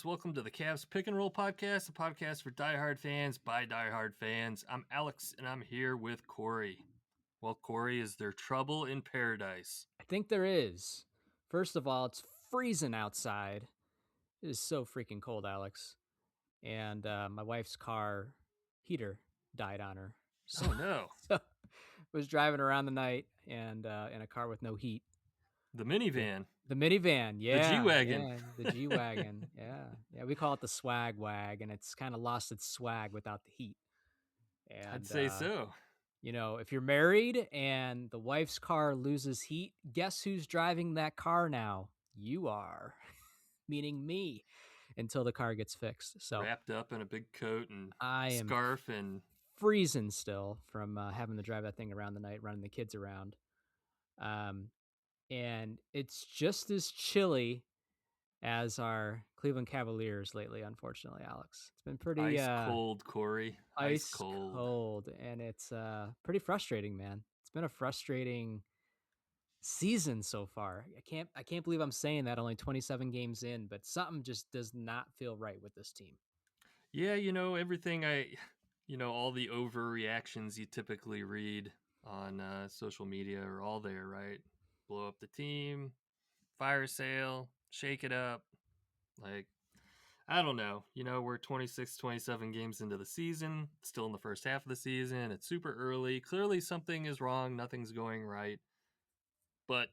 fans. Welcome to the Cavs Pick and Roll Podcast, a podcast for diehard fans by diehard fans. I'm Alex, and I'm here with Corey. Well, Corey, is there trouble in paradise? I think there is. First of all, it's freezing outside. It is so freaking cold, Alex. And my wife's car heater died on her. So, Oh, no. so was driving around the night and in a car with no heat. The minivan. The minivan, yeah. The G-Wagon. Yeah, the G-Wagon, yeah. We call it the swag wag, and it's kind of lost its swag without the heat. And, I'd say so. You know, if you're married and the wife's car loses heat, guess who's driving that car now? You are, meaning me, until the car gets fixed. So wrapped up in a big coat and I am scarf and freezing still from having to drive that thing around the night, running the kids around. And it's just as chilly as our Cleveland Cavaliers lately, unfortunately, Alex. It's been pretty ice cold, Corey. Ice cold, and it's pretty frustrating, man. It's been a frustrating season so far. I can't believe I'm saying that only 27 games in, but something just does not feel right with this team. Yeah, everything all the overreactions you typically read on social media are all there, right? Blow up the team, fire sale, shake it up. Like, I don't know. We're 26, 27 games into the season, still in the first half of the season. It's super early. Clearly something is wrong. Nothing's going right. But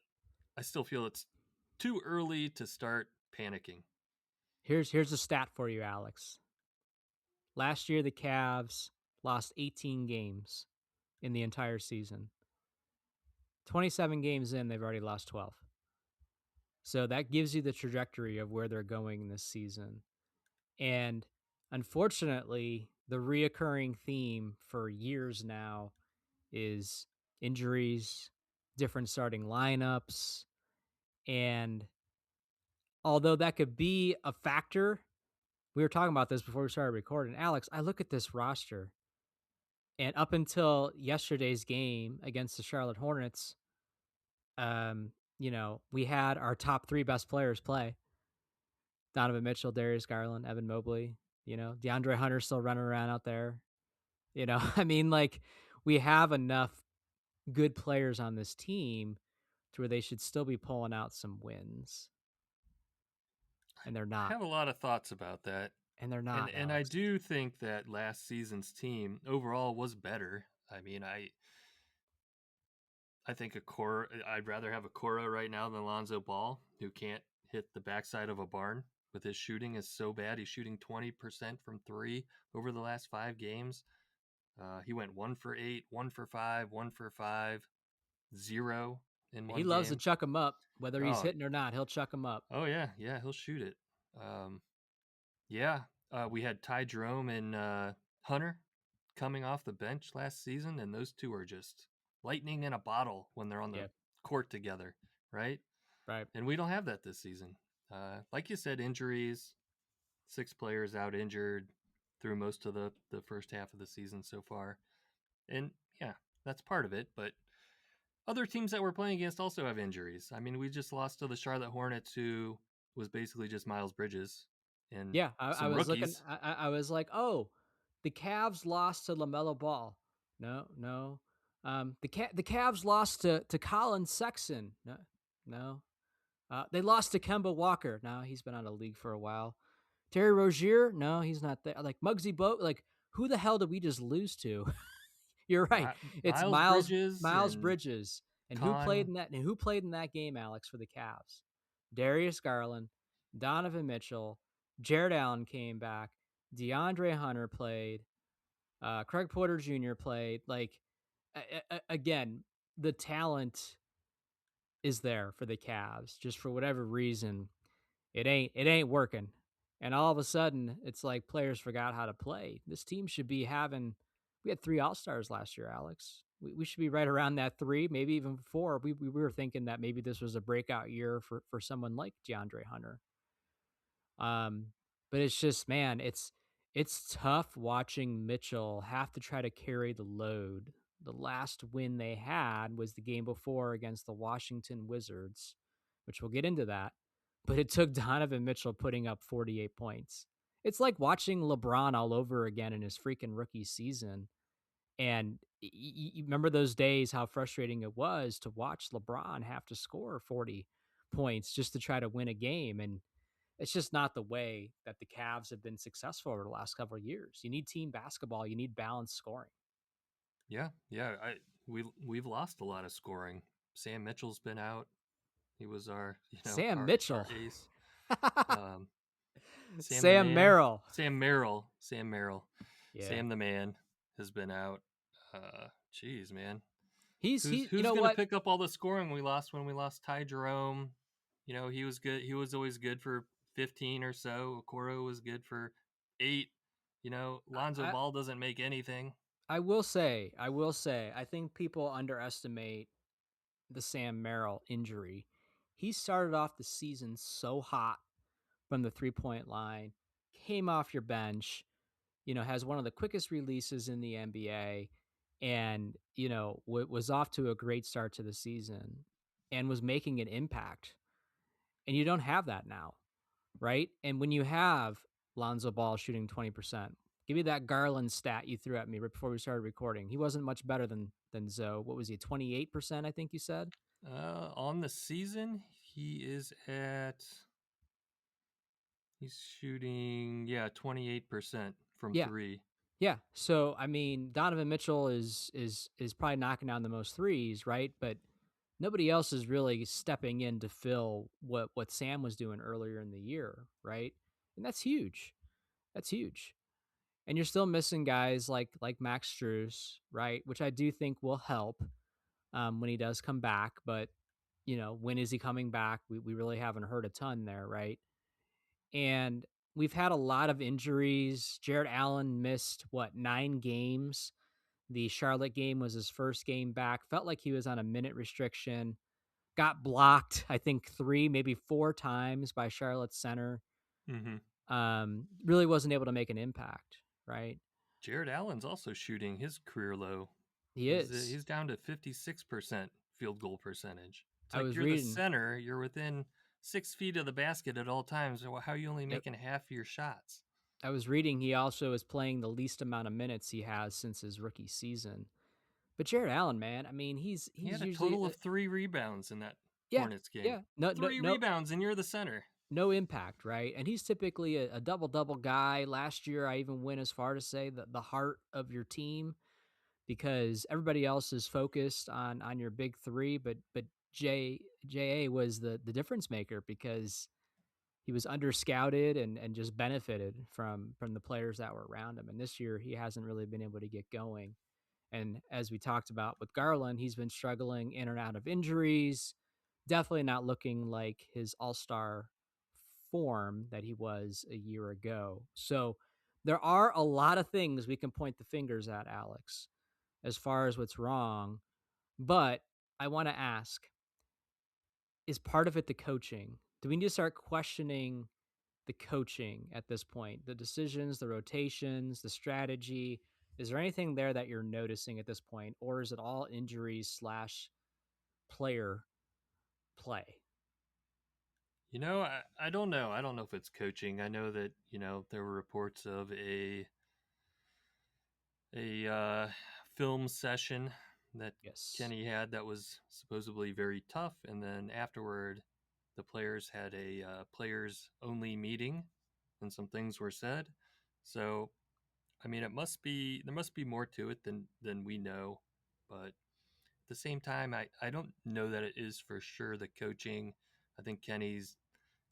I still feel it's too early to start panicking. Here's a stat for you, Alex. Last year, the Cavs lost 18 games in the entire season. 27 games in, they've already lost 12. So that gives you the trajectory of where they're going this season. And unfortunately, the reoccurring theme for years now is injuries, different starting lineups. And although that could be a factor, we were talking about this before we started recording. Alex, I look at this roster, and up until yesterday's game against the Charlotte Hornets, we had our top three best players play. Donovan Mitchell, Darius Garland, Evan Mobley, DeAndre Hunter still running around out there. I mean, like, we have enough good players on this team to where they should still be pulling out some wins. And they're not. I have a lot of thoughts about that. And they're not. And I do think that last season's team overall was better. I mean, I think I'd rather have a Cora right now than Lonzo Ball, who can't hit the backside of a barn with his shooting is so bad. He's shooting 20% from three over the last 5 games. He went 1 for 8, 1 for 5, 1 for 5, 0 in one game. He loves to chuck him up, whether he's hitting or not. He'll chuck him up. Oh yeah, he'll shoot it. We had Ty Jerome and Hunter coming off the bench last season, and those two are just lightning in a bottle when they're on the court together, right? Right. And we don't have that this season. Like you said, injuries, 6 players out injured through most of the first half of the season so far. And yeah, that's part of it, but other teams that we're playing against also have injuries. I mean, we just lost to the Charlotte Hornets, who was basically just Miles Bridges. And I was looking. I was like, oh, the Cavs lost to LaMelo Ball. No. The Cavs lost to Colin Sexton. No. They lost to Kemba Walker. No, he's been out of the league for a while. Terry Rozier. No, he's not there. Like Muggsy Bogues. Like, who the hell did we just lose to? You're right. It's Miles Bridges. And who played in that game, Alex, for the Cavs? Darius Garland, Donovan Mitchell, Jared Allen came back, DeAndre Hunter played, Craig Porter Jr. played. Like, again, the talent is there for the Cavs. Just for whatever reason, it ain't working. And all of a sudden, it's like players forgot how to play. This team should be having. We had 3 All-Stars last year, Alex. We should be right around that 3, maybe even 4. We were thinking that maybe this was a breakout year for someone like DeAndre Hunter. But it's just, man, it's tough watching Mitchell have to try to carry the load. The last win they had was the game before against the Washington Wizards, which we'll get into that. but it took Donovan Mitchell putting up 48 points. It's like watching LeBron all over again in his freaking rookie season. And you remember those days, how frustrating it was to watch LeBron have to score 40 points just to try to win a game. And it's just not the way that the Cavs have been successful over the last couple of years. You need team basketball, you need balanced scoring. Yeah, yeah. We've lost a lot of scoring. Sam Mitchell's been out. He was our, Sam our Mitchell. ace. Um, Sam the Sam man, Merrill. Sam Merrill, Yeah. Sam the man has been out. Geez, man, He you who's know gonna what? pick up all the scoring we lost when we lost Ty Jerome? He was good. He was always good for 15 or so. Okoro was good for 8. Lonzo I Ball doesn't make anything. I will say, I think people underestimate the Sam Merrill injury. He started off the season so hot from the 3-point line, came off your bench, has one of the quickest releases in the NBA, and, was off to a great start to the season and was making an impact. And you don't have that now, right? And when you have Lonzo Ball shooting 20%, give me that Garland stat you threw at me right before we started recording. He wasn't much better than Zoe. What was he? 28%, I think you said. On the season, he's shooting 28% from Yeah. 3. Yeah. So I mean, Donovan Mitchell is probably knocking down the most threes, right? But nobody else is really stepping in to fill what Sam was doing earlier in the year, right? And that's huge. That's huge. And you're still missing guys like Max Strus, right? Which I do think will help when he does come back. But when is he coming back? We really haven't heard a ton there, right? And we've had a lot of injuries. Jared Allen missed 9 games. The Charlotte game was his first game back. Felt like he was on a minute restriction. Got blocked, I think 3, maybe 4 times by Charlotte center. Mm-hmm. Really wasn't able to make an impact, right? Jared Allen's also shooting his career low. He is. He's down to 56% field goal percentage. It's I like was you're the reading. center, you're within 6 feet of the basket at all times. So how are you only Yep. making half of your shots? I was reading he also is playing the least amount of minutes he has since his rookie season. But Jared Allen, man, I mean, He he's had a usually total of 3 rebounds in that yeah, Hornets game. yeah. No, no, 3 no, rebounds, and you're the center. no impact, right? And he's typically a double double guy. Last year, I even went as far to say that the heart of your team, because everybody else is focused on your big three, but JA was the difference maker because he was under scouted and just benefited from the players that were around him. And this year, he hasn't really been able to get going. And as we talked about with Garland, he's been struggling in and out of injuries, definitely not looking like his all-star form that he was a year ago. So there are a lot of things we can point the fingers at, Alex, as far as what's wrong. But I want to ask, is part of it the coaching? Do we need to start questioning the coaching at this point? The decisions, the rotations, the strategy? Is there anything there that you're noticing at this point? Or is it all injuries slash player play? I don't know. I don't know if it's coaching. I know that, there were reports of a film session that Yes. Kenny had that was supposedly very tough, and then afterward, the players had a players only meeting, and some things were said. So, I mean, there must be more to it than we know, but at the same time, I don't know that it is for sure the coaching. I think Kenny's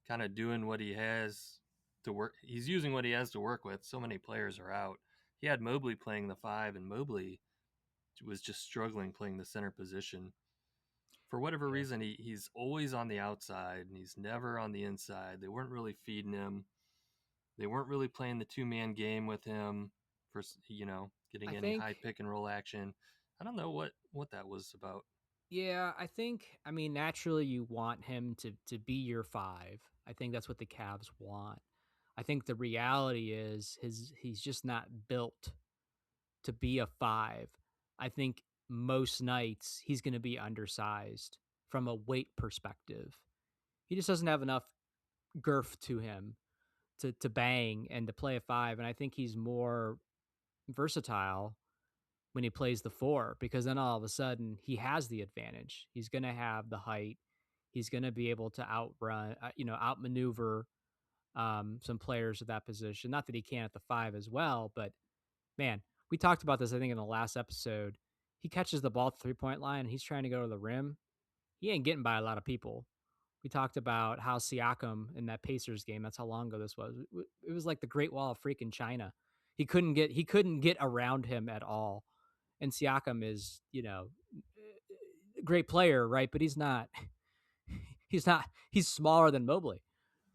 kind of doing what he has to work. He's using what he has to work with. So many players are out. He had Mobley playing the 5, and Mobley was just struggling playing the center position. For whatever Yeah. reason, he's always on the outside and he's never on the inside. They weren't really feeding him. They weren't really playing the 2-man game with him for I getting any high think, pick and roll action. I don't know what that was about. yeah, I mean, naturally you want him to be your 5. I think that's what the Cavs want. I think the reality is he's just not built to be a 5. I think most nights he's going to be undersized from a weight perspective. He just doesn't have enough. girth to him to bang and to play a five. And I think he's more versatile when he plays the four, because then all of a sudden he has the advantage. He's going to have the height. He's going to be able to outrun, outmaneuver some players at that position. Not that he can at the five as well, but man, we talked about this, I think, in the last episode. He catches the ball at the 3 point line and he's trying to go to the rim. He ain't getting by a lot of people. We talked about how Siakam in that Pacers game, that's how long ago this was. It was like the Great Wall of freaking China. He couldn't get around him at all. And Siakam is, a great player, right? But he's smaller than Mobley,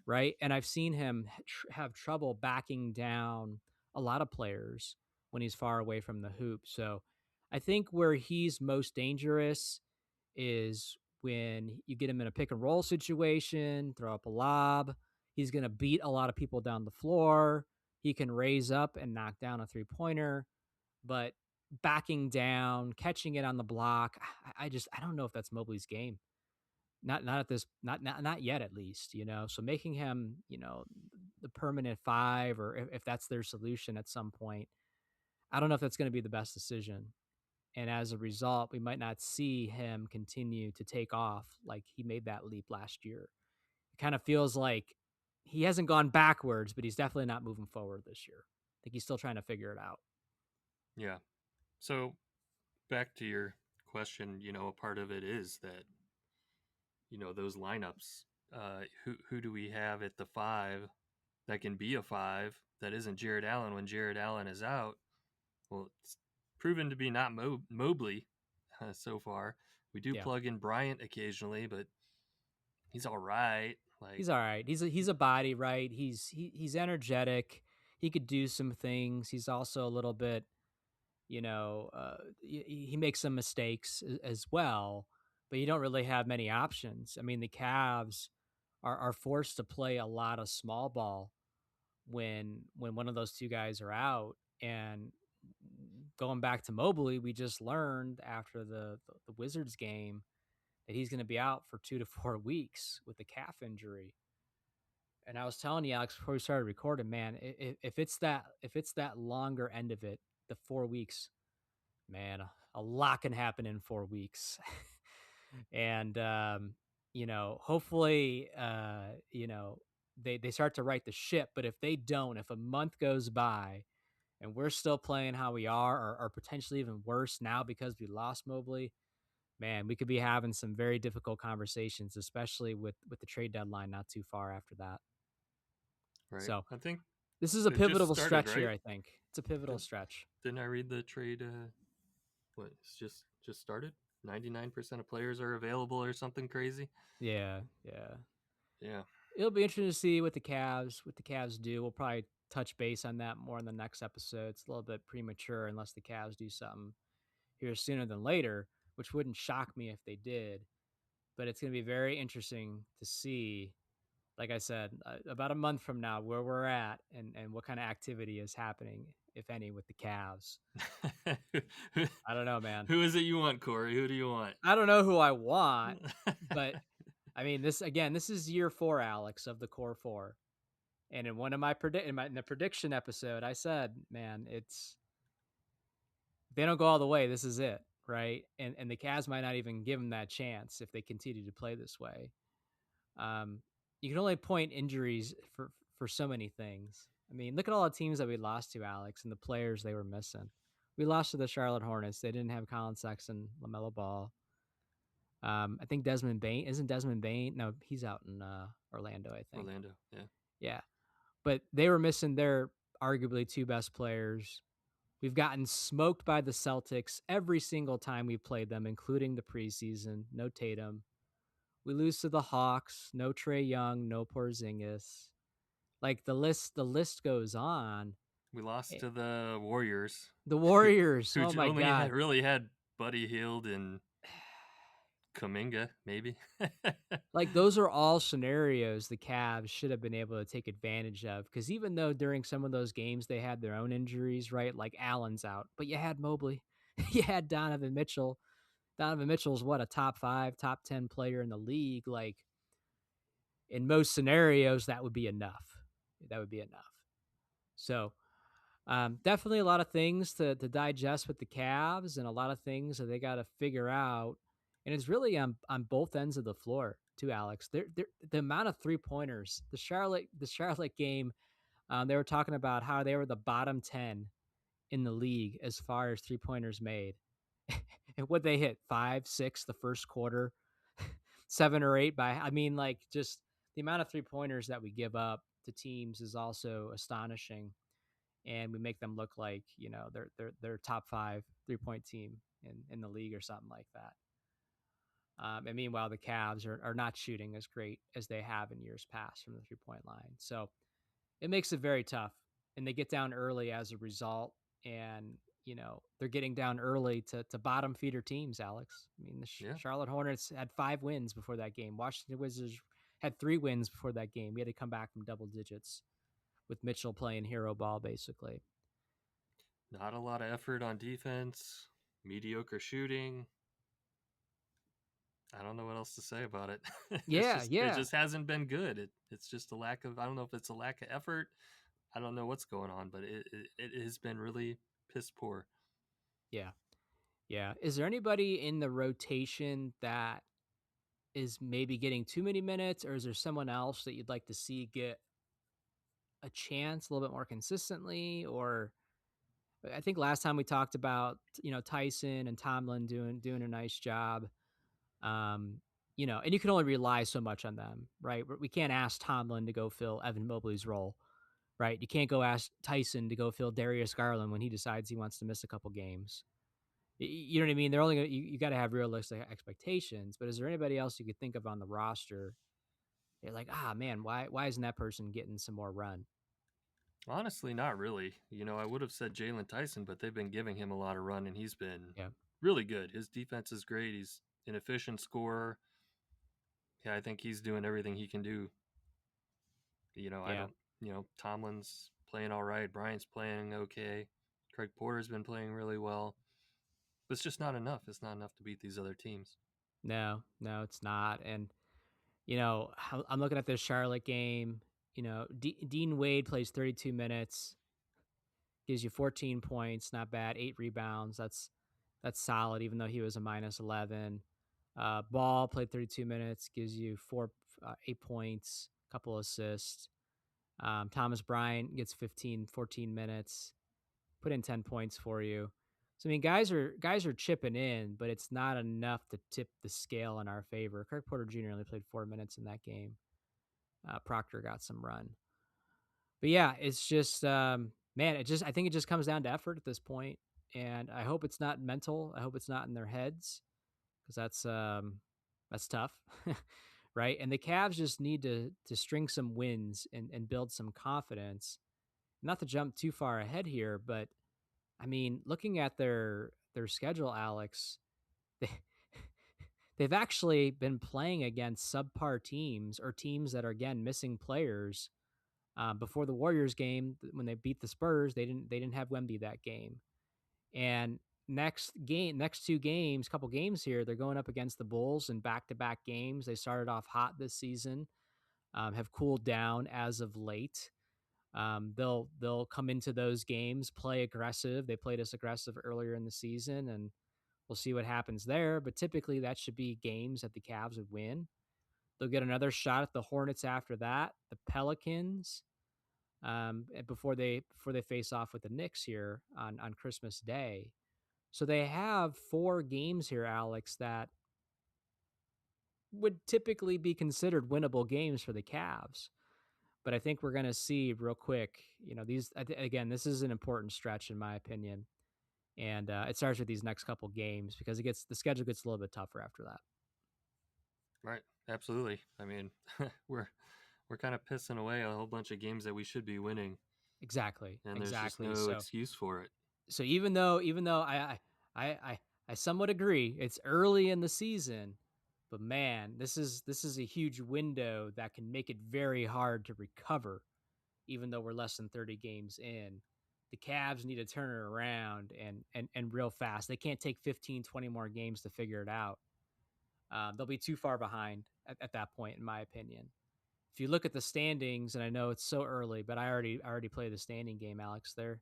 right? And I've seen him have trouble backing down a lot of players when he's far away from the hoop. So I think where he's most dangerous is when you get him in a pick and roll situation, throw up a lob. He's going to beat a lot of people down the floor. He can raise up and knock down a 3 pointer, but backing down, catching it on the block, I don't know if that's Mobley's game. Not at this, not yet, at least, So making him, the permanent five, or if that's their solution at some point, I don't know if that's going to be the best decision. And as a result, we might not see him continue to take off like he made that leap last year. It kind of feels like he hasn't gone backwards, but he's definitely not moving forward this year. I think he's still trying to figure it out. Yeah. So back to your question, a part of it is that, those lineups, who do we have at the five that can be a five that isn't Jared Allen when Jared Allen is out? Well, it's proven to be not Mobley so far. We do Yeah. plug in Bryant occasionally, but he's all right. Like, He's all right. He's a body, right? He's energetic. He could do some things. He's also a little bit, he makes some mistakes as well, but you don't really have many options. I mean, the Cavs are forced to play a lot of small ball when one of those two guys are out. And going back to Mobley, we just learned after the Wizards game that he's going to be out for 2 to 4 weeks with a calf injury. And I was telling you, Alex, before we started recording, man, if it's that longer end of it, the 4 weeks, man, a lot can happen in 4 weeks. And hopefully, they start to right the ship. But if they don't, if a month goes by and we're still playing how we are, or potentially even worse now because we lost Mobley, man, we could be having some very difficult conversations, especially with the trade deadline not too far after that. right. So I think this is a it just pivotal started, stretch here. right? I think it's a pivotal stretch. Didn't I read the trade? It's just started. 99% of players are available, or something crazy. Yeah. Yeah. It'll be interesting to see what the Cavs do. We'll probably touch base on that more in the next episode. It's a little bit premature unless the Cavs do something here sooner than later, which wouldn't shock me if they did. But it's going to be very interesting to see, like I said, about a month from now, where we're at and what kind of activity is happening, if any, with the Cavs. I don't know, man. Who is it you want, Corey? Who do you want? I don't know who I want, but I mean, this is year 4, Alex, of the core 4. And in one of my in the prediction episode, I said, man, if they don't go all the way, this is it, right? And the Cavs might not even give them that chance if they continue to play this way. You can only point injuries for so many things. I mean, look at all the teams that we lost to, Alex, and the players they were missing. We lost to the Charlotte Hornets. They didn't have Colin Sexton, LaMelo Ball. I think Desmond Bain isn't Desmond Bain. No, he's out in Orlando, I think. Orlando, yeah. Yeah. But they were missing their arguably 2 best players. We've gotten smoked by the Celtics every single time we've played them, including the preseason. No Tatum. We lose to the Hawks. No Trae Young. No Porzingis. Like the list goes on. We lost to the Warriors. The Warriors. Who Oh my only God. really had Buddy Hield and Kuminga, maybe. Like, those are all scenarios the Cavs should have been able to take advantage of, because even though during some of those games they had their own injuries, right? Like Allen's out, but you had Mobley, you had Donovan Mitchell. Donovan Mitchell's what, a top 5, top 10 player in the league. Like, in most scenarios, that would be enough. That would be enough. So definitely a lot of things to digest with the Cavs and a lot of things that they got to figure out. And it's really on both ends of the floor too, Alex. The amount of 3-pointers, the Charlotte game, they were talking about how they were the bottom 10 in the league as far as 3-pointers made. And what they hit 5, 6 the first quarter, 7 or 8 by, I mean, like just the amount of 3-pointers that we give up to teams is also astonishing. And we make them look like, they're top 5 3-point team in the league or something like that. And meanwhile, the Cavs are not shooting as great as they have in years past from the 3-point line. So it makes it very tough. And they get down early as a result. And, they're getting down early to bottom feeder teams, Alex. I mean, the Yeah. Charlotte Hornets had 5 wins before that game. Washington Wizards had 3 wins before that game. We had to come back from double digits with Mitchell playing hero ball, basically. Not a lot of effort on defense, mediocre shooting. I don't know what else to say about it. Yeah, It yeah, just hasn't been good. It's just a lack of, I don't know if it's a lack of effort. I don't know what's going on, but it has been really piss poor. yeah, yeah. Is there anybody in the rotation that is maybe getting too many minutes, or is there someone else that you'd like to see get a chance a little bit more consistently? Or I think last time we talked about Tyson and Tomlin doing a nice job. Um, and you can only rely so much on them, right? We can't ask Tomlin to go fill Evan Mobley's role, right? You can't go ask Tyson to go fill Darius Garland when he decides he wants to miss a couple games. You know what I mean? They're only gonna, you got to have realistic expectations. But is there anybody else you could think of on the roster? You're like, man, why isn't that person getting some more run? Honestly, not really. I would have said Jalen Tyson, but they've been giving him a lot of run, and he's been Yeah, really good. His defense is great. He's an efficient scorer. Yeah, I think he's doing everything he can do. I yeah. don't, Tomlin's playing all right. Bryant's playing okay. Craig Porter's been playing really well. But it's just not enough. It's not enough to beat these other teams. No, no, it's not. And I'm looking at this Charlotte game. Dean Wade plays 32 minutes, gives you 14 points, not bad. 8 rebounds. That's solid, even though he was a minus 11. Ball played 32 minutes, gives you 8 points, couple assists. Thomas Bryant gets 14 minutes, put in 10 points for you. So I mean, guys are chipping in, but it's not enough to tip the scale in our favor. Kirk Porter Jr. only played 4 minutes in that game. Proctor got some run, but yeah, it's just man, I think it just comes down to effort at this point, and I hope it's not mental. I hope it's not in their heads because that's tough, right? And the Cavs just need to string some wins and build some confidence. Not to jump too far ahead here, but I mean, looking at their schedule, Alex, they, they've actually been playing against subpar teams or teams that are again missing players. Before the Warriors game, when they beat the Spurs, they didn't have Wemby that game. And next 2 games, couple games here, they're going up against the Bulls in back-to-back games. They started off hot this season, have cooled down as of late. They'll come into those games, play aggressive. They played us aggressive earlier in the season, and we'll see what happens there. But typically, that should be games that the Cavs would win. They'll get another shot at the Hornets after that, the Pelicans, before they face off with the Knicks here on Christmas Day. So they have 4 games here, Alex, that would typically be considered winnable games for the Cavs. But I think we're going to see real quick, again, this is an important stretch in my opinion. And it starts with these next couple games because the schedule gets a little bit tougher after that. Right. Absolutely. I mean, we're we're kind of pissing away a whole bunch of games that we should be winning, Exactly. and there's just Exactly. no So excuse for it. even though I somewhat agree, it's early in the season, but man, this is a huge window that can make it very hard to recover even though we're less than 30 games in. The Cavs need to turn it around and real fast. They can't take 15, 20 more games to figure it out. They'll be too far behind at that point, in my opinion. if you look at the standings, and I know it's so early, but I already played the standing game, Alex. They're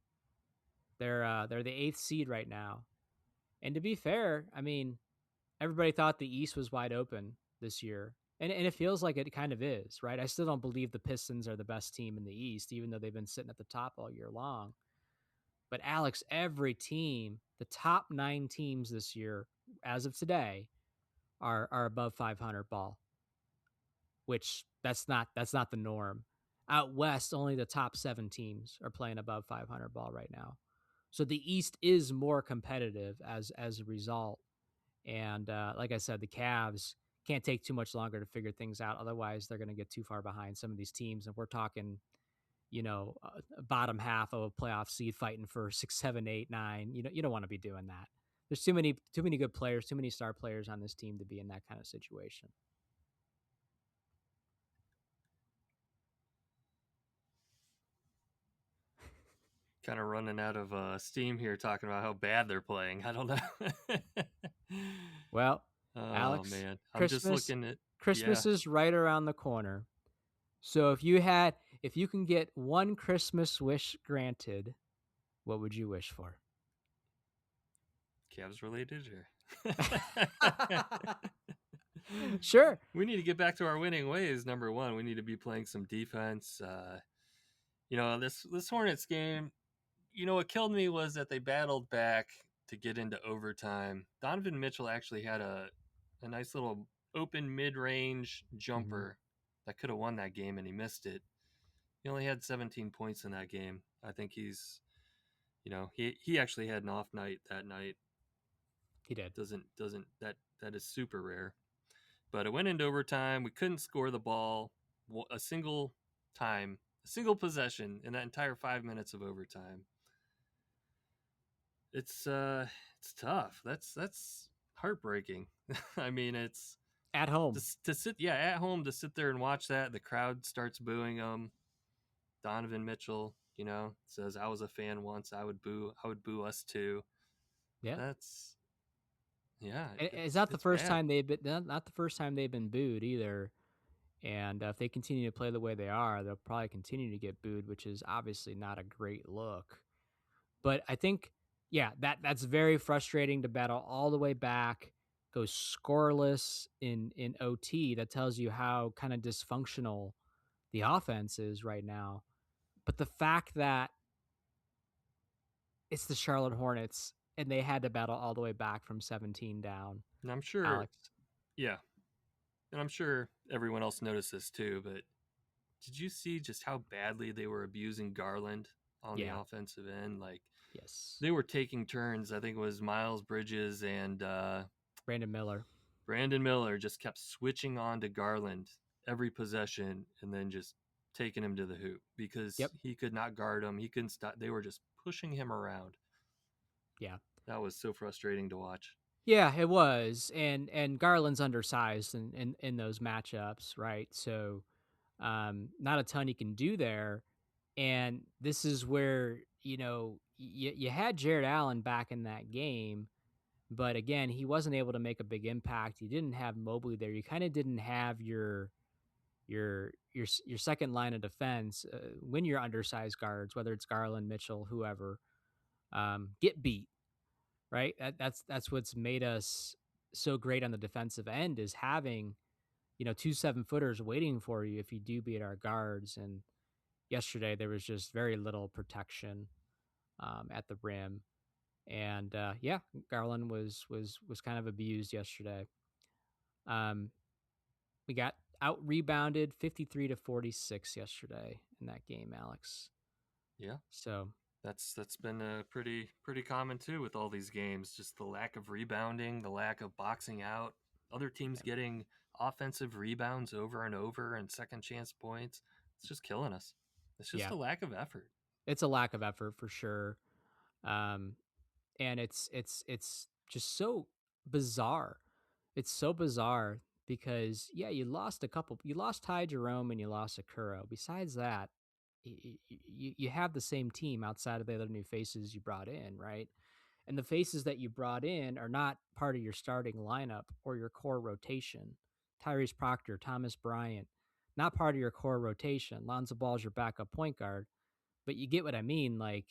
the eighth seed right now. And to be fair, I mean, everybody thought the East was wide open this year. And it feels like it kind of is, right? I still don't believe the Pistons are the best team in the East, even though they've been sitting at the top all year long. But Alex, every team, the top 9 teams this year, as of today, are above 500 ball, which that's not the norm. Out west, only the top 7 teams are playing above 500 ball right now. So the East is more competitive as a result. And like I said, the Cavs can't take too much longer to figure things out. Otherwise, they're going to get too far behind some of these teams. And we're talking, bottom half of a playoff seed fighting for 6, 7, 8, 9. You don't want to be doing that. There's too many good players, too many star players on this team to be in that kind of situation. Kind of running out of steam here talking about how bad they're playing. I don't know. Well, Oh Alex, man, I'm just Christmas looking at yeah. Christmas is right around the corner. So if you can get one Christmas wish granted, what would you wish for? Cavs related or Sure. we need to get back to our winning ways. Number one, we need to be playing some defense. This Hornets game, what killed me was that they battled back to get into overtime. Donovan Mitchell actually had a nice little open mid-range Hmm. jumper that could have won that game, and he missed it. He only had 17 points in that game. I think he actually had an off night that night. He did. Doesn't that is super rare. But it went into overtime. We couldn't score the ball a single time, a single possession in that entire 5 minutes of overtime. It's tough. That's heartbreaking. I mean, it's At home. to sit at home to sit there and watch that. The crowd starts booing him. Donovan Mitchell, says I was a fan once. I would boo us too. Yeah. That's yeah. It's not the It's first bad. time they've been not the first time they've been booed either. And if they continue to play the way they are, they'll probably continue to get booed, which is obviously not a great look. But I think, yeah, that's very frustrating to battle all the way back, go scoreless in OT. That tells you how kind of dysfunctional the offense is right now. But the fact that it's the Charlotte Hornets and they had to battle all the way back from 17 down, And I'm sure, Alex. yeah, and I'm sure everyone else noticed this too. But did you see just how badly they were abusing Garland on the Yeah. offensive end? Like Yes. they were taking turns. I think it was Miles Bridges and Brandon Miller. Brandon Miller just kept switching on to Garland every possession and then just taking him to the hoop because Yep. he could not guard him. He couldn't stop. They were just pushing him around. Yeah. That was so frustrating to watch. Yeah, it was. And Garland's undersized in those matchups, right? So not a ton he can do there. And this is where, you had Jared Allen back in that game, but again, he wasn't able to make a big impact. You didn't have Mobley there. You kind of didn't have your second line of defense when you're undersized guards, whether it's Garland, Mitchell, whoever, get beat, right? That's what's made us so great on the defensive end is having, 2 7-footers waiting for you if you do beat our guards. And yesterday there was just very little protection at the rim. And yeah, Garland was kind of abused yesterday. Um, we got out rebounded 53-46 yesterday in that game, Alex. Yeah, So that's been pretty common too with all these games. Just the lack of rebounding, the lack of boxing out, other teams yeah, getting offensive rebounds over and over and second chance points. It's just killing us. It's just yeah, a lack of effort. it's a lack of effort for sure. Um, and it's just so bizarre. It's so bizarre because yeah, you lost Ty Jerome and you lost Akuro. Besides that, you have the same team outside of the other new faces you brought in, right? And the faces that you brought in are not part of your starting lineup or your core rotation. Tyrese Proctor, Thomas Bryant, not part of your core rotation. Lonzo Ball's your backup point guard, but you get what I mean. Like,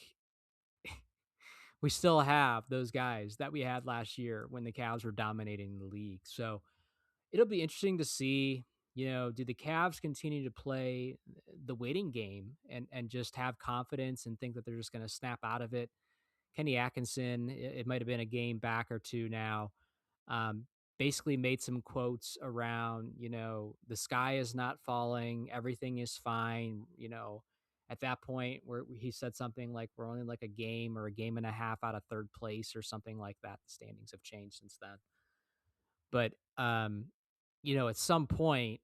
we still have those guys that we had last year when the Cavs were dominating the league. So it'll be interesting to see, do the Cavs continue to play the waiting game and just have confidence and think that they're just going to snap out of it? Kenny Atkinson, it might have been a game back or two now, um, basically made some quotes around, the sky is not falling, everything is fine. At that point where he said something like, we're only like a game or a game and a half out of third place or something like that. The standings have changed since then. But, at some point,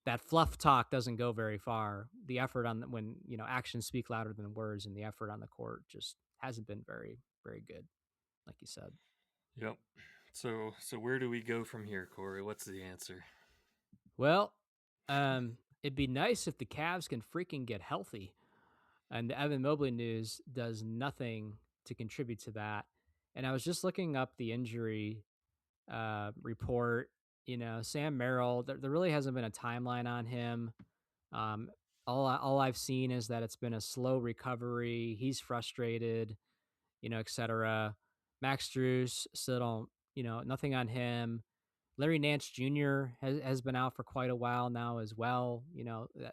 that fluff talk doesn't go very far. The effort when, actions speak louder than words, and the effort on the court just hasn't been very, very good, like you said. Yep. So where do we go from here, Corey? What's the answer? Well, it'd be nice if the Cavs can freaking get healthy. And the Evan Mobley news does nothing to contribute to that. And I was just looking up the injury report. Sam Merrill, there really hasn't been a timeline on him. Um, all I've seen is that it's been a slow recovery. He's frustrated, etc. Max Drews still don't, nothing on him. Larry Nance Jr. has been out for quite a while now as well.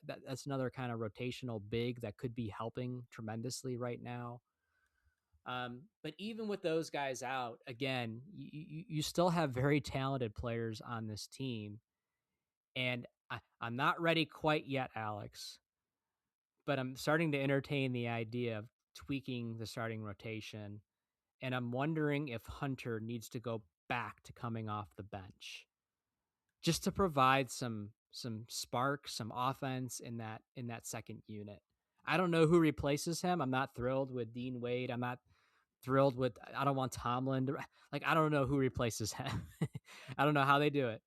That's another kind of rotational big that could be helping tremendously right now. But even with those guys out, again, you still have very talented players on this team. And I'm not ready quite yet, Alex, but I'm starting to entertain the idea of tweaking the starting rotation. And I'm wondering if Hunter needs to go back to coming off the bench just to provide some spark, some offense in that second unit. I don't know who replaces him. I'm not thrilled with Dean Wade. I'm not thrilled with. I don't want Tomlin to, like. I don't know who replaces him. I don't know how they do it,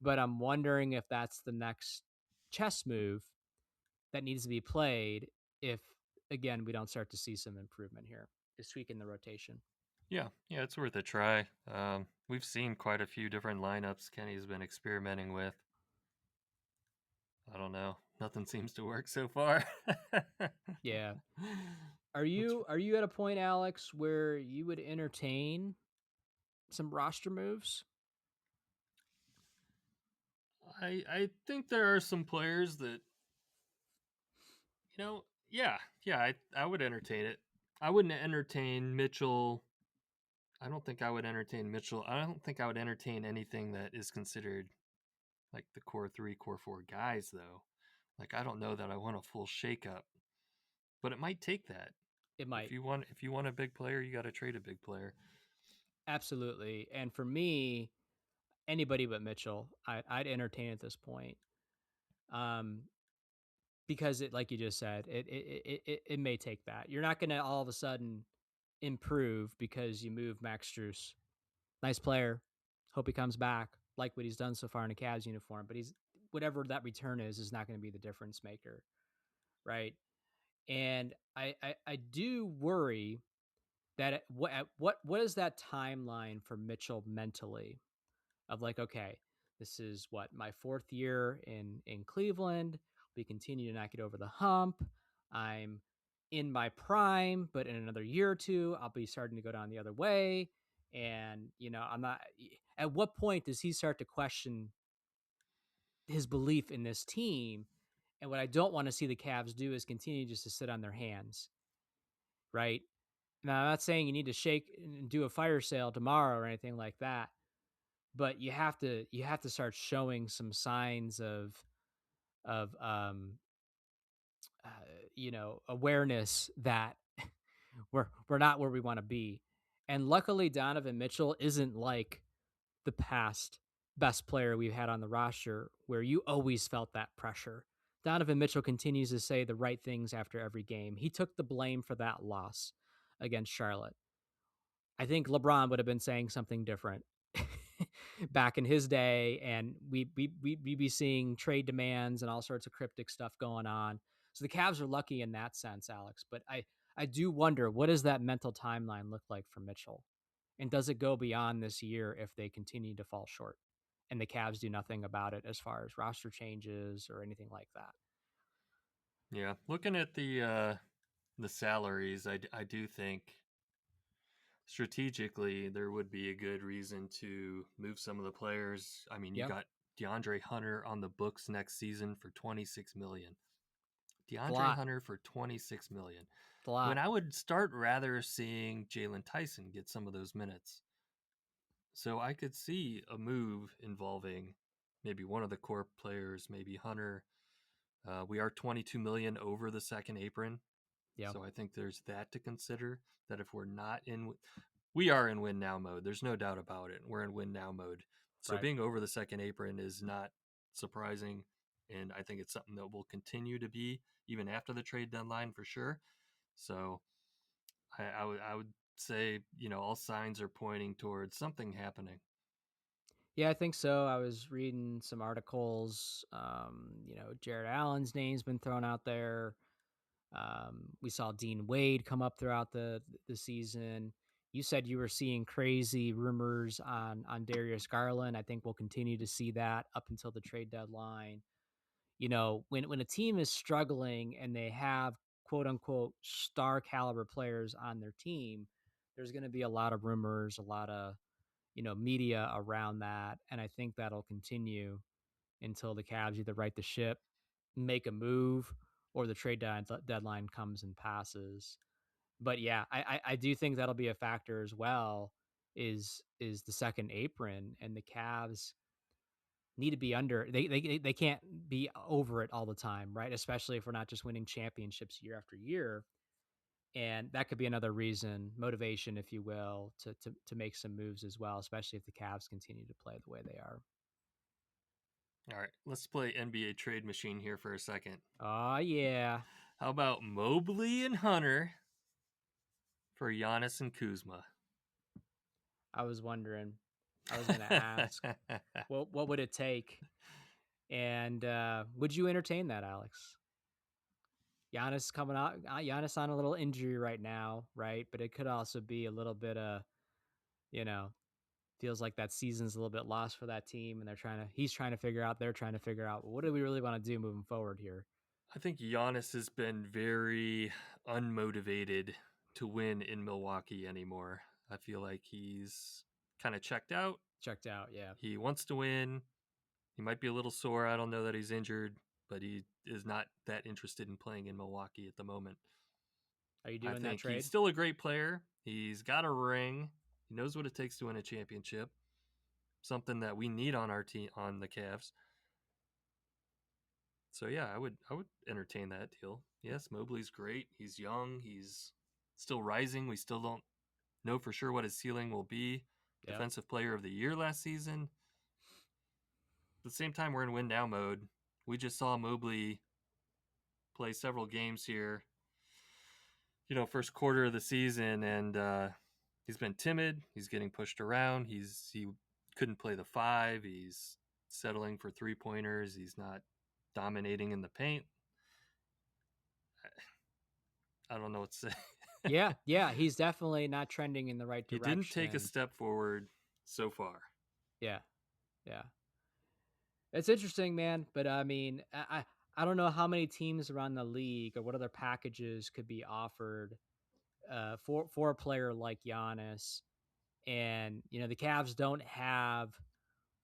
but I'm wondering if that's the next chess move that needs to be played. If again we don't start to see some improvement here, is tweaking the rotation. Yeah, it's worth a try. We've seen quite a few different lineups Kenny's been experimenting with. I don't know. Nothing seems to work so far. Yeah. Are What's you at a point, Alex, where you would entertain some roster moves? I think there are some players that yeah, I would entertain it. I wouldn't entertain Mitchell. I don't think I would entertain Mitchell. I don't think I would entertain anything that is considered like the core 3, core 4 guys though. Like I don't know that I want a full shakeup, but it might take that. It might. If you want a big player, you got to trade a big player. Absolutely. And for me, anybody but Mitchell, I'd entertain at this point. Um, because it, like you just said, it may take that. You're not going to all of a sudden improve because you move Max Struess. Nice player. Hope he comes back. Like what he's done so far in a Cavs uniform, but he's whatever that return is not going to be the difference maker, right? And I do worry that what is that timeline for Mitchell mentally of like, okay, this is what my fourth year in Cleveland. We continue to not get over the hump. I'm in my prime, but in another year or two, I'll be starting to go down the other way. And I'm not. At what point does he start to question his belief in this team? And what I don't want to see the Cavs do is continue just to sit on their hands, right? Now, I'm not saying you need to shake and do a fire sale tomorrow or anything like that, but you have to start showing some signs of uh, awareness that we're not where we want to be. And luckily, Donovan Mitchell isn't like the past best player we've had on the roster, where you always felt that pressure. Donovan Mitchell continues to say the right things after every game. He took the blame for that loss against Charlotte. I think LeBron would have been saying something different back in his day, and we'd be seeing trade demands and all sorts of cryptic stuff going on. So the Cavs are lucky in that sense, Alex. But I do wonder, what does that mental timeline look like for Mitchell, and does it go beyond this year if they continue to fall short? and the Cavs do nothing about it as far as roster changes or anything like that. Yeah, looking at the salaries, I do think strategically there would be a good reason to move some of the players. I mean, you Yeah, got DeAndre Hunter on the books next season for 26 million. it's a DeAndre lot. Hunter for 26 million. It's a When lot. I would start rather seeing Jalen Tyson get some of those minutes. So I could see a move involving maybe one of the core players, maybe Hunter. We are 22 million over the second apron. Yeah, So I think there's that to consider, that if we're not in, we are in win now mode. There's no doubt about it. We're in win now mode. So right. being over the second apron is not surprising. And I think it's something that will continue to be even after the trade deadline for sure. So I would say, all signs are pointing towards something happening. Yeah, I think so. I was reading some articles. Jared Allen's name's been thrown out there. We saw Dean Wade come up throughout the season. You said you were seeing crazy rumors on Darius Garland. I think we'll continue to see that up until the trade deadline. When a team is struggling and they have quote unquote star caliber players on their team, there's going to be a lot of rumors, a lot of media around that, and I think that'll continue until the Cavs either right the ship, make a move, or the deadline comes and passes. But yeah, I do think that'll be a factor as well. Is the second apron, and the Cavs need to be under. They can't be over it all the time, right? Especially if we're not just winning championships year after year. And that could be another reason, motivation, if you will, to make some moves as well, especially if the Cavs continue to play the way they are. All right, let's play NBA trade machine here for a second. Oh yeah. How about Mobley and Hunter for Giannis and Kuzma? I was wondering. I was gonna ask, what would it take? And would you entertain that, Alex? Giannis coming out. Giannis on a little injury right now, right? But it could also be a little bit of, you know, feels like that season's a little bit lost for that team, and he's trying to figure out. They're trying to figure out, what do we really want to do moving forward here? I think Giannis has been very unmotivated to win in Milwaukee anymore. I feel like he's kind of checked out. Checked out, yeah. He wants to win. He might be a little sore. I don't know that he's injured, but he is not that interested in playing in Milwaukee at the moment. Are you I doing that think he's trade? still a great player. He's got a ring. He knows what it takes to win a championship. Something that we need on our team, on the Cavs. So yeah, I would entertain that deal. Yes, Mobley's great. He's young. He's still rising. We still don't know for sure what his ceiling will be. Yep. Defensive Player of the Year last season. At the same time, we're in win now mode. We just saw Mobley play several games here. First quarter of the season, and he's been timid. He's getting pushed around. He couldn't play the five. He's settling for 3-pointers. He's not dominating in the paint. I don't know what to say. Yeah, he's definitely not trending in the right He didn't take a direction. step forward so far. Yeah, yeah. It's interesting, man. But I mean, I don't know how many teams around the league or what other packages could be offered for a player like Giannis. And the Cavs don't have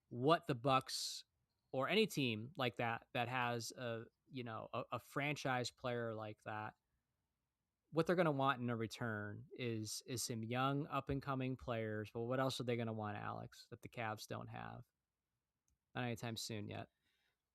what the Bucks or any team like that has a franchise player like that. What they're going to want in a return is some young up and coming players. But what else are they going to want, Alex, that the Cavs don't have? Not anytime soon yet.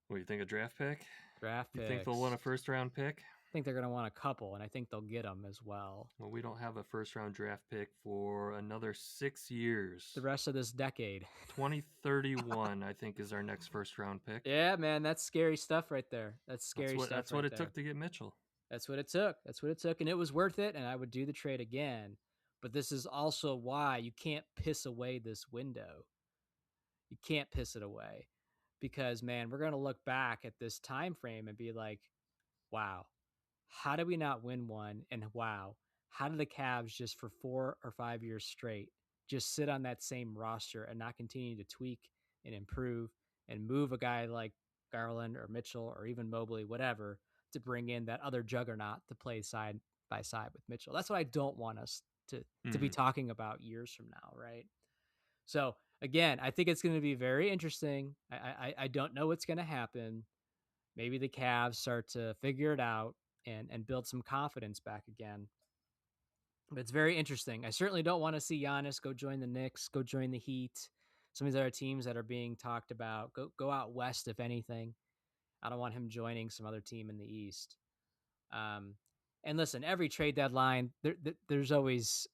What do you think, a draft pick? Draft You think they'll want a picks. first round pick? I think they're going to want a couple, and I think they'll get them as well. Well, we don't have a first round draft pick for another 6 years. The rest of this decade. 2031, I think, is our next first round pick. Yeah, man, that's scary stuff right there. That's scary stuff. That's right what it there. took to get Mitchell. That's what it took. That's what it took, and it was worth it. And I would do the trade again. But this is also why you can't piss away this window. You can't piss it away, because man, we're gonna look back at this time frame and be like, wow, how did we not win one? And wow, how did the Cavs just for 4 or 5 years straight just sit on that same roster and not continue to tweak and improve and move a guy like Garland or Mitchell or even Mobley, whatever, to bring in that other juggernaut to play side by side with Mitchell. That's what I don't want us to be talking about years from now, right? So again, I think it's going to be very interesting. I don't know what's going to happen. Maybe the Cavs start to figure it out and build some confidence back again. But it's very interesting. I certainly don't want to see Giannis go join the Knicks, go join the Heat. Some of these other teams that are being talked about, go out west, if anything. I don't want him joining some other team in the East. And listen, every trade deadline, there's always,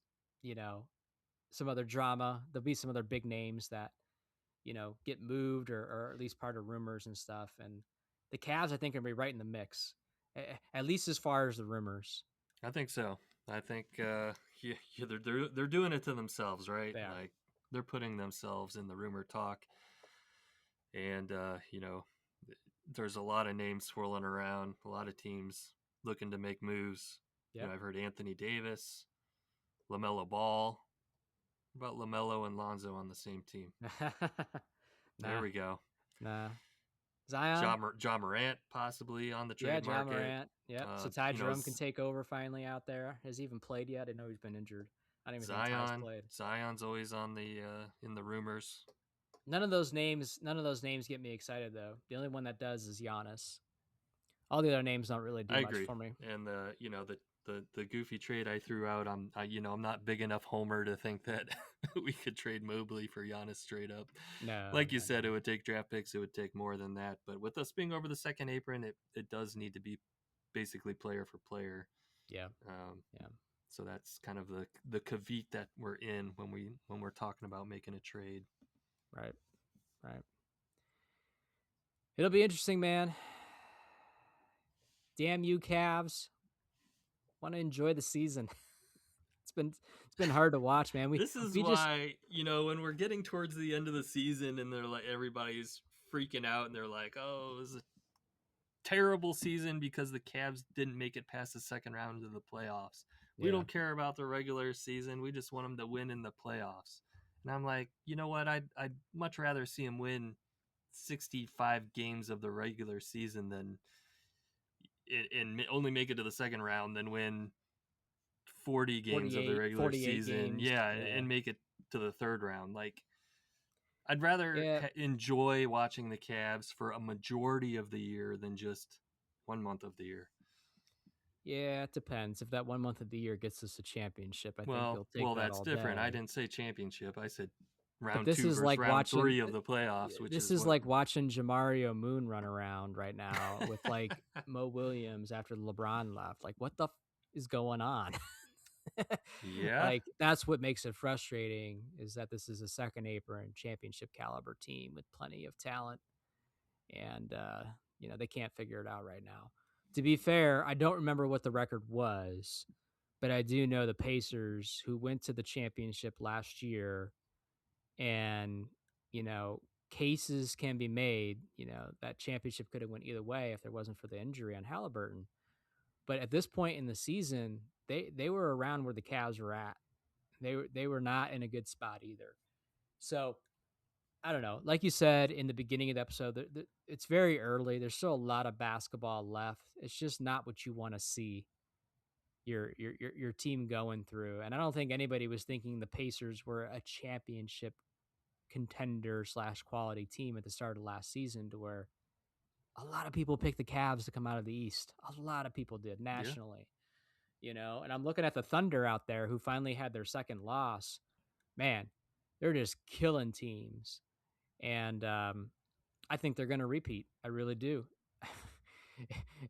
some other drama. There'll be some other big names that, get moved or at least part of rumors and stuff. And the Cavs, I think, are going to be right in the mix, at least as far as the rumors. I think so. I think they're doing it to themselves, right? Like they're putting themselves in the rumor talk, and there's a lot of names swirling around, a lot of teams looking to make moves. Yep. I've heard Anthony Davis, LaMelo Ball. What about LaMelo and Lonzo on the same team? There we go. Nah. Zion? Ja Morant possibly on the trade market. Ja Morant. Yep. So Ty Jerome can take over finally out there. Has he even played yet? I know he's been injured. I don't even think Ty's played. Zion's always on the in the rumors. None of those names get me excited though. The only one that does is Giannis. All the other names don't really do much for me. And the goofy trade I threw out, I'm not big enough homer to think that we could trade Mobley for Giannis straight up. No. Like you said, it would take draft picks. It would take more than that. But with us being over the second apron, it does need to be basically player for player. Yeah. So that's kind of the caveat that we're in when we're talking about making a trade. Right. It'll be interesting, man. Damn you, Cavs. Want to enjoy the season. It's been hard to watch, man. This is why, when we're getting towards the end of the season and they're like, everybody's freaking out and they're like, oh, it was a terrible season because the Cavs didn't make it past the second round of the playoffs. We don't care about the regular season. We just want them to win in the playoffs. And I'm like, you know what? I'd much rather see them win 65 games of the regular season than and only make it to the second round than win 40 games of the regular season. And make it to the third round. Like, I'd rather enjoy watching the Cavs for a majority of the year than just 1 month of the year. Yeah, it depends. If that 1 month of the year gets us a championship, I think you'll take that that's all different. day. I didn't say championship. I said round this 2 is versus like round 3 of the playoffs. This is like watching Jamario Moon run around right now with like Mo Williams after LeBron left. Like, what the is going on? Yeah. Like, that's what makes it frustrating, is that this is a second apron championship caliber team with plenty of talent. And, they can't figure it out right now. To be fair, I don't remember what the record was, but I do know the Pacers, who went to the championship last year, and, cases can be made, that championship could have went either way if there wasn't for the injury on Halliburton. But at this point in the season, they were around where the Cavs were at. They were not in a good spot either. So I don't know. Like you said in the beginning of the episode, it's very early. There's still a lot of basketball left. It's just not what you want to see your team going through. And I don't think anybody was thinking the Pacers were a championship contender / quality team at the start of last season, to where a lot of people picked the Cavs to come out of the East. A lot of people did nationally, and I'm looking at the Thunder out there, who finally had their second loss. Man, they're just killing teams. And I think they're going to repeat. I really do.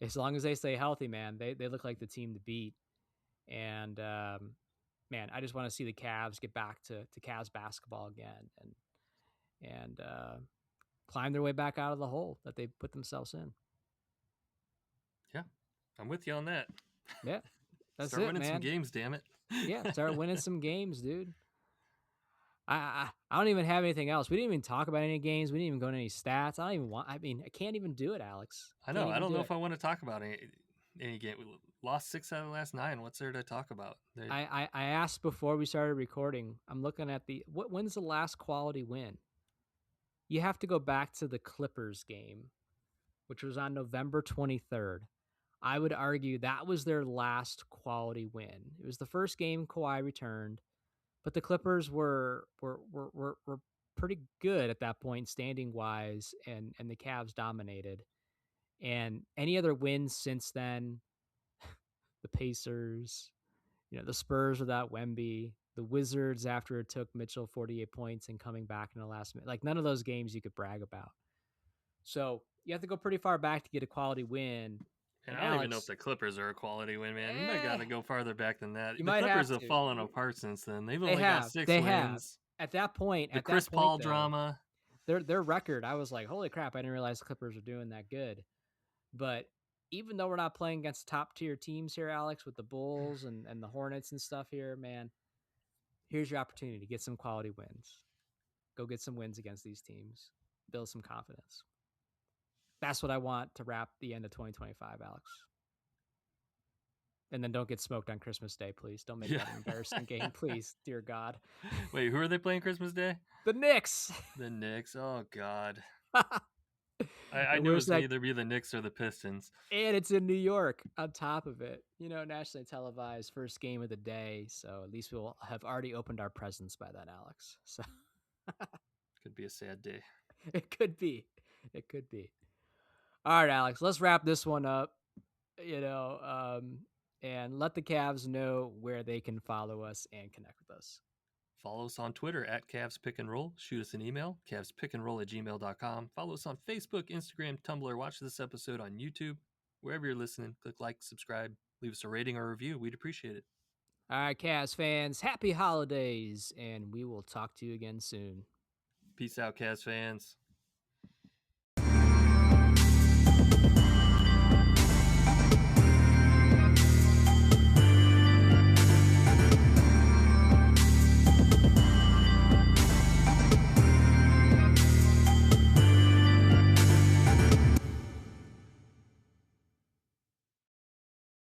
As long as they stay healthy, man, they look like the team to beat. And, man, I just want to see the Cavs get back to Cavs basketball again and climb their way back out of the hole that they put themselves in. Yeah, I'm with you on that. Yeah, that's start winning some games, damn it. Yeah, start winning some games, dude. I don't even have anything else. We didn't even talk about any games. We didn't even go into any stats. I can't even do it, Alex. I know. I don't know if I want to talk about any game. We lost 6 out of the last 9. What's there to talk about? I asked before we started recording. I'm looking at when's the last quality win? you have to go back to the Clippers game, which was on November 23rd. I would argue that was their last quality win. It was the first game Kawhi returned, but the Clippers were pretty good at that point standing wise, and the Cavs dominated. And any other wins since then, the Pacers, the Spurs without Wemby, the Wizards after it took Mitchell 48 points and coming back in the last minute, like none of those games you could brag about. So you have to go pretty far back to get a quality win. And And I don't even know if Alex, the Clippers are a quality win, man. You might got to go farther back than that. you The might have Clippers have to. fallen apart since then. They've They only got have. 6 They have. wins. At that point, The Chris Paul though, drama. their record, I was like, holy crap, I didn't realize the Clippers were doing that good. But even though we're not playing against top tier teams here, Alex, with the Bulls and the Hornets and stuff here, man, here's your opportunity to get some quality wins. Go get some wins against these teams. Build some confidence. That's what I want to wrap the end of 2025, Alex. And then don't get smoked on Christmas Day, please. Don't make that an embarrassing game, please. Dear God. Wait, who are they playing Christmas Day? The Knicks. The Knicks. Oh, God. I knew it was going to either be the Knicks or the Pistons. And it's in New York on top of it. Nationally televised, first game of the day. So at least we'll have already opened our presents by then, Alex. So could be a sad day. It could be. It could be. All right, Alex, let's wrap this one up. And let the Cavs know where they can follow us and connect with us. Follow us on Twitter at Cavs Pick and Roll. Shoot us an email, cavspickandroll@gmail.com. Follow us on Facebook, Instagram, Tumblr. Watch this episode on YouTube. Wherever you're listening, click like, subscribe, leave us a rating or review. We'd appreciate it. All right, Cavs fans, happy holidays, and we will talk to you again soon. Peace out, Cavs fans.